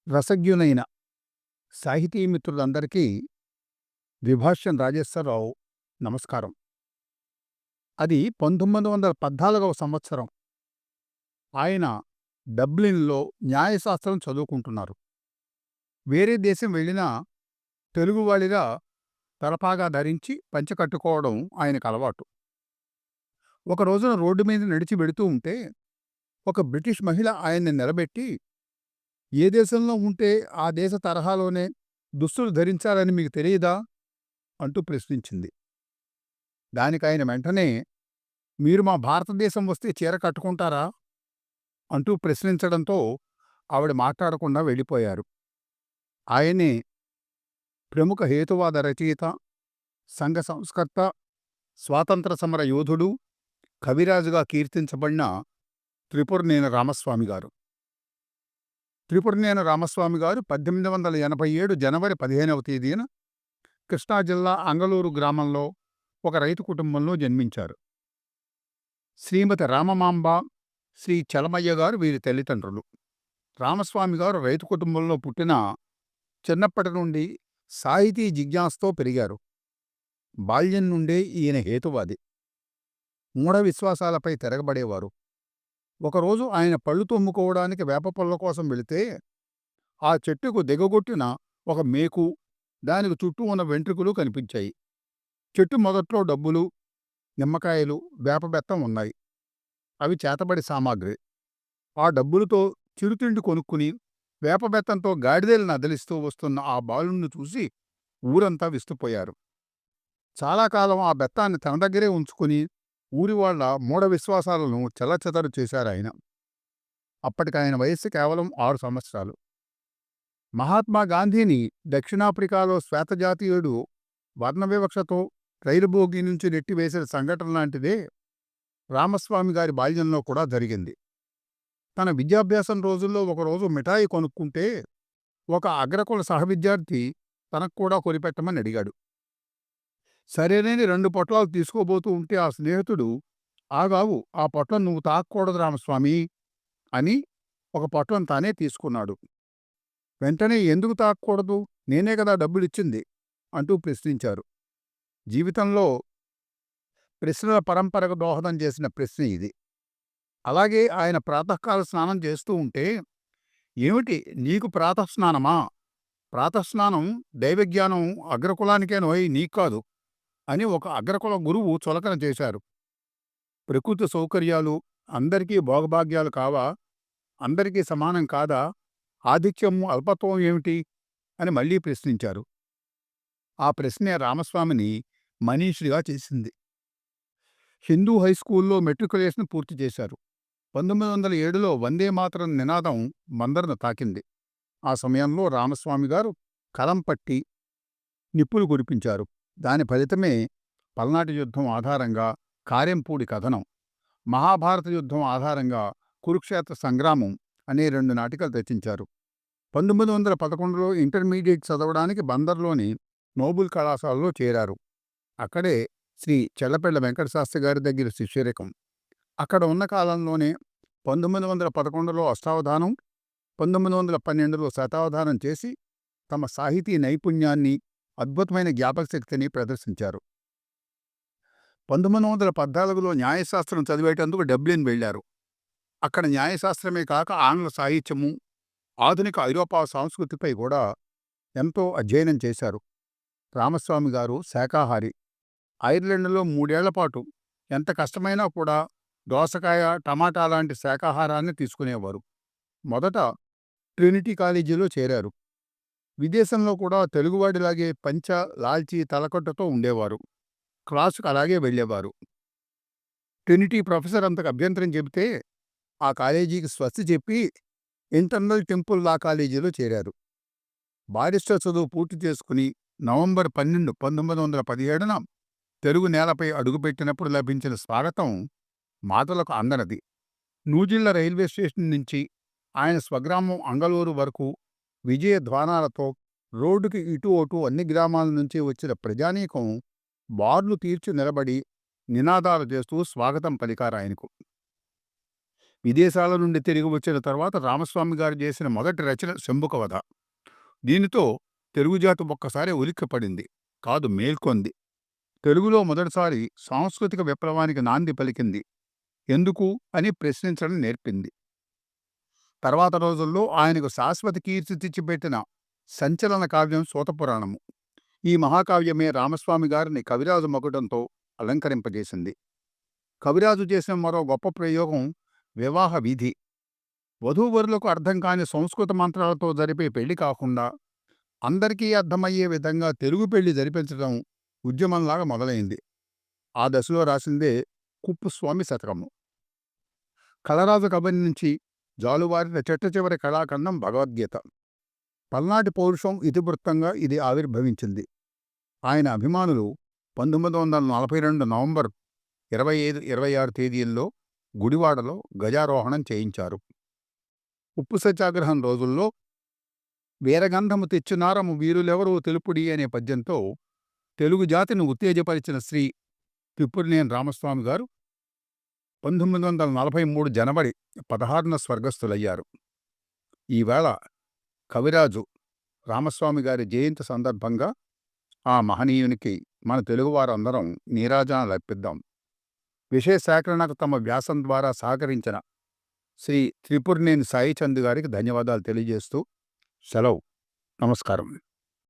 రసజ్ఞులైన సాహితీ మిత్రులందరికీ ద్విభాష్యం రాజేశ్వరరావు నమస్కారం. అది 1914వ సంవత్సరం. ఆయన డబ్లిన్‌లో న్యాయశాస్త్రం చదువుకుంటున్నారు. వేరే దేశం వెళ్ళినా తెలుగువాడిగా తలపాగా ధరించి పంచె కట్టుకోవడం ఆయనకలవాటు. ఒక రోజున రోడ్డు మీద నడిచి వెడుతూ ఉంటే ఒక బ్రిటిష్ మహిళ ఆయన్ని నిలబెట్టి, "ఏ దేశంలో ఉంటే ఆ దేశ తరహాలోనే దుస్తులు ధరించాలని మీకు తెలియదా?" అంటూ ప్రశ్నించింది. దానికాయన వెంటనే, "మీరు మా భారతదేశం వస్తే చీర కట్టుకుంటారా?" అంటూ ప్రశ్నించడంతో ఆవిడ మాట్లాడకుండా వెళ్ళిపోయారు. ఆయనే ప్రముఖ హేతువాద రచయిత, సంఘ సంస్కర్త, స్వాతంత్ర సమర యోధుడు, కవిరాజుగా కీర్తించబడిన త్రిపురనేని రామస్వామి గారు. త్రిపురనేని రామస్వామి గారు 1887 జనవరి 15వ తేదీన కృష్ణా జిల్లా అంగళూరు గ్రామంలో ఒక రైతు కుటుంబంలో జన్మించారు. శ్రీమతి రామమాంబ, శ్రీ చలమయ్య గారు వీరి తల్లిదండ్రులు. రామస్వామి గారు రైతు కుటుంబంలో పుట్టిన చిన్నప్పటి నుండి సాహితీ జిజ్ఞాసతో పెరిగారు. బాల్యం నుండే ఈయన హేతువాది. మూఢ విశ్వాసాలపై తిరగబడేవారు. ఒకరోజు ఆయన పళ్ళు తోముకోవడానికి వేప పళ్ళ కోసం వెళితే ఆ చెట్టుకు దిగగొట్టిన ఒక మేకు, దానికి చుట్టూ ఉన్న వెంట్రుకలు కనిపించాయి. చెట్టు మొదట్లో డబ్బులు, నిమ్మకాయలు, వేప బెత్తం ఉన్నాయి. అవి చేతబడి సామాగ్రి. ఆ డబ్బులతో చిరుతిండి కొనుక్కుని వేప బెత్తంతో గాడిదలను అదిలిస్తూ వస్తున్న ఆ బాలుణ్ణి చూసి ఊరంతా విస్తుపోయారు. చాలా కాలం ఆ బెత్తాన్ని తన దగ్గరే ఉంచుకుని ఊరివాళ్ల మూఢ విశ్వాసాలను చెల్లచెదరు చేశారాయన. అప్పటికాయన వయస్సు కేవలం 6 సంవత్సరాలు. మహాత్మా గాంధీని దక్షిణాఫ్రికాలో శ్వేతజాతీయుడు వర్ణవివక్షతో రైలు బోగి నుంచి నెట్టివేసిన సంఘటన లాంటిదే రామస్వామి గారి బాల్యంలో కూడా జరిగింది. తన విద్యాభ్యాసం రోజుల్లో ఒకరోజు మిఠాయి కొనుక్కుంటే ఒక అగ్రకుల సహవిద్యార్థి తనకు కూడా కొనిపెట్టమని అడిగాడు. సరేనని 2 పొట్లాలు తీసుకోబోతూ ఉంటే ఆ స్నేహితుడు, "ఆగాగు, ఆ పొట్లం నువ్వు తాకూడదు రామస్వామి" అని ఒక పొట్లం తానే తీసుకున్నాడు. వెంటనే, "ఎందుకు తాకూడదు? నేనే కదా డబ్బులిచ్చింది" అంటూ ప్రశ్నించారు. జీవితంలో ప్రశ్నల పరంపరకు దోహదం చేసిన ప్రశ్న ఇది. అలాగే ఆయన ప్రాతకాల స్నానం చేస్తూ ఉంటే, "ఏమిటి నీకు ప్రాతఃస్నానమా? ప్రాతఃస్నానం దైవజ్ఞానం అగ్రకులానికేనోయ్, నీకు కాదు" అని ఒక అగ్రకుల గురువు చులకన చేశారు. ప్రకృతి సౌకర్యాలు అందరికీ భోగభాగ్యాలు కావా? అందరికీ సమానం కాదా? ఆధిక్యము అల్పత్వం ఏమిటి అని మళ్లీ ప్రశ్నించారు. ఆ ప్రశ్నే రామస్వామిని మనీషిగా చేసింది. హిందూ హైస్కూల్లో మెట్రికులేషన్ పూర్తి చేశారు. 1907లో వందే మాతరం నినాదం మందరను తాకింది. ఆ సమయంలో రామస్వామి గారు కలం పట్టి నిప్పులు కురిపించారు. దాని ఫలితమే పల్నాటి యుద్ధం ఆధారంగా కార్యంపూడి కథనం, మహాభారత యుద్ధం ఆధారంగా కురుక్షేత్ర సంగ్రామం అనే 2 నాటికలు రచించారు. 1911లో ఇంటర్మీడియట్ చదవడానికి బందర్లోని నోబుల్ కళాశాలలో చేరారు. అక్కడే శ్రీ చెళ్లపిళ్ల వెంకటశాస్త్రి గారి దగ్గర శిష్యరికం. అక్కడ ఉన్న కాలంలోనే 1911లో అష్టావధానం, 1912లో శతావధానం చేసి తమ సాహితీ నైపుణ్యాన్ని, అద్భుతమైన జ్ఞాపకశక్తిని ప్రదర్శించారు. 1914లో న్యాయశాస్త్రం చదివేటందుకు డబ్లిన్ వెళ్లారు. అక్కడ న్యాయశాస్త్రమే కాక ఆంగ్ల సాహిత్యము, ఆధునిక ఐరోపా సంస్కృతిపై కూడా ఎంతో అధ్యయనం చేశారు. రామస్వామి గారు శాకాహారి. ఐర్లాండ్లో 3 ఏళ్ల పాటు ఎంత కష్టమైనా కూడా దోసకాయ, టమాటా లాంటి శాకాహారాన్ని తీసుకునేవారు. మొదట ట్రినిటీ కాలేజీలో చేరారు. విదేశంలో కూడా తెలుగువాడిలాగే పంచ, లాల్చీ, తలకట్టుతో ఉండేవారు. క్లాసుకు అలాగే వెళ్ళేవారు. ట్రినిటీ ప్రొఫెసర్ అంతకు అభ్యంతరం చెబితే ఆ కాలేజీకి స్వస్తి చెప్పి ఇంటర్నల్ టెంపుల్ లా కాలేజీలో చేరారు. బారిస్టర్ చదువు పూర్తి చేసుకుని నవంబర్ 12, 1917న తెలుగు నేలపై అడుగుపెట్టినప్పుడు లభించిన స్వాగతం మాటలకు అందనది. నూజిళ్ల రైల్వే స్టేషన్ నుంచి ఆయన స్వగ్రామం అంగళూరు వరకు విజయ ధ్వానాలతో రోడ్డుకి ఇటు అటు అన్ని గ్రామాల నుంచి వచ్చిన ప్రజానీకం బార్లు తీర్చి నిలబడి నినాదాలు చేస్తూ స్వాగతం పలికారాయనకు. విదేశాల నుండి తిరిగి వచ్చిన తర్వాత రామస్వామి గారు చేసిన మొదటి రచన శంభుక వధ. దీనితో తెలుగు జాతి ఒక్కసారి ఉలిక్కిపడింది, కాదు మేల్కొంది. తెలుగులో మొదటిసారి సాంస్కృతిక విప్లవానికి నాంది పలికింది. ఎందుకు అని ప్రశ్నించడం నేర్పింది. తర్వాత రోజుల్లో ఆయనకు శాశ్వత కీర్తి తెచ్చిపెట్టిన సంచలన కావ్యం సూతపురాణము. ఈ మహాకావ్యమే రామస్వామి గారిని కవిరాజు మకుటంతో అలంకరింపజేసింది. కవిరాజు చేసిన మరో గొప్ప ప్రయోగం వివాహ విధి. వధూవరులకు అర్థం కాని సంస్కృత మంత్రాలతో జరిపే పెళ్లి కాకుండా అందరికీ అర్థమయ్యే విధంగా తెలుగు పెళ్లి జరిపించడం ఉద్యమంలాగా మొదలైంది. ఆ దశలో రాసిందే కుప్పుస్వామి శతకము. కలరాజు కబరి నుంచి జాలువారిన చెట్ట చివరి కళాఖండం భగవద్గీత. పల్నాటి పౌరుషం ఇతివృత్తంగా ఇది ఆవిర్భవించింది. ఆయన అభిమానులు 1942 నవంబర్ 25, 26 తేదీల్లో గుడివాడలో గజారోహణం చేయించారు. ఉప్పు సత్యాగ్రహం రోజుల్లో వీరగంధము తెచ్చునారము వీరులెవరూ తెలుపుడి అనే పద్యంతో తెలుగు జాతిని ఉత్తేజపరిచిన శ్రీ పిప్పురినేని రామస్వామి గారు 1943 జనవరి 16న స్వర్గస్థులయ్యారు. ఈవేళ కవిరాజు రామస్వామి గారి జయంతి సందర్భంగా ఆ మహనీయునికి మన తెలుగువారందరం నీరాజనాలర్పిద్దాం. విషయ సేకరణకు తమ వ్యాసం ద్వారా సహకరించిన శ్రీ త్రిపురనేని సాయిచంద్ గారికి ధన్యవాదాలు తెలియజేస్తూ సెలవు. నమస్కారం.